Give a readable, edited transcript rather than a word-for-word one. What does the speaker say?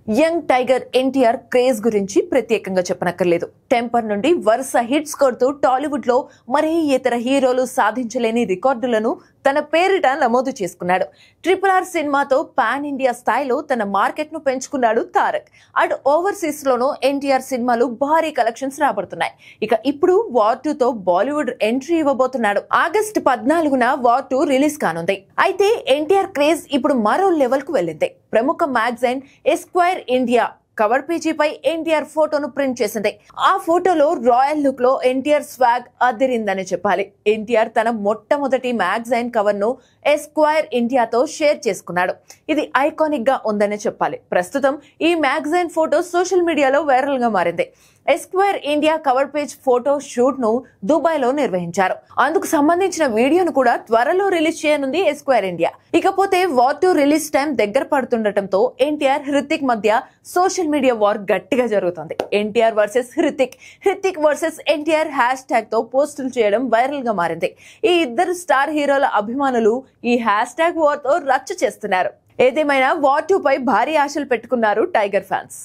Young tiger NTR craze గురించి ప్రత్యేకంగా చెప్పనక్కర్లేదు. టెంపర్ నుండి వరుస హిట్స్ కొడుతూ టాలీవుడ్ లో మరే ఇతర హీరోలు సాధించలేని రికార్డులను తన పేరిట నమోదు చేసుకున్నాడు. RRR సినిమాతో పాన్ ఇండియా స్థాయిలో తన మార్కెట్ ను పెంచుకున్నాడు తారక్. అటు ఓవర్సీస్ లోనూ ఎన్టీఆర్ సినిమాలు భారీ కలెక్షన్స్ రాబడుతున్నాయి. ఇక ఇప్పుడు వార్ 2 తో బాలీవుడ్ ఎంట్రీ ఇవ్వబోతున్నాడు. ఆగస్టు 14న వార్ 2 రిలీజ్ కానుంది. అయితే ఎన్టీఆర్ క్రేజ్ ఇప్పుడు మరో లెవెల్ కు వెళ్ళింది. ప్రముఖ మ్యాగజైన్ ఎస్క్వైర్ ఇండియా కవర్ పేజీపై ఎన్టీఆర్ ఫోటోను ప్రింట్ చేసింది. ఆ ఫోటోలో రాయల్ లుక్ లో ఎన్టీఆర్ స్వాగ్ అదిరిందని చెప్పాలి. ఎన్టీఆర్ తన మొట్టమొదటి మ్యాగజైన్ కవర్ ను ఎస్క్వైర్ ఇండియాతో షేర్ చేసుకున్నాడు. ఇది ఐకానిక్ గా ఉందని చెప్పాలి. ప్రస్తుతం ఈ మ్యాగజైన్ ఫోటో సోషల్ మీడియాలో వైరల్ గా మారింది. Esquire India cover page photo shoot ను దుబాయ్ లో నిర్వహించారు. అందుకు సంబంధించిన వీడియోను కూడా త్వరలో రిలీజ్ చేయనుంది ఎస్క్వైర్ ఇండియా. ఇకపోతే వార్ 2 రిలీజ్ టైం దగ్గర పడుతుండటంతో ఎన్టీఆర్ హృతిక్ మధ్య సోషల్ మీడియా వార్ గట్టిగా జరుగుతుంది. NTR versus Hrithik, Hrithik versus NTR hash tag తో పోస్టులు చేయడం వైరల్ గా మారింది. ఈ ఇద్దరు స్టార్ హీరోల అభిమానులు ఈ హ్యాష్ ట్యాగ్ వార్ తో రచ్చ చేస్తున్నారు. ఏదేమైనా వార్ 2 పై భారీ ఆశలు పెట్టుకున్నారు టైగర్ ఫ్యాన్స్.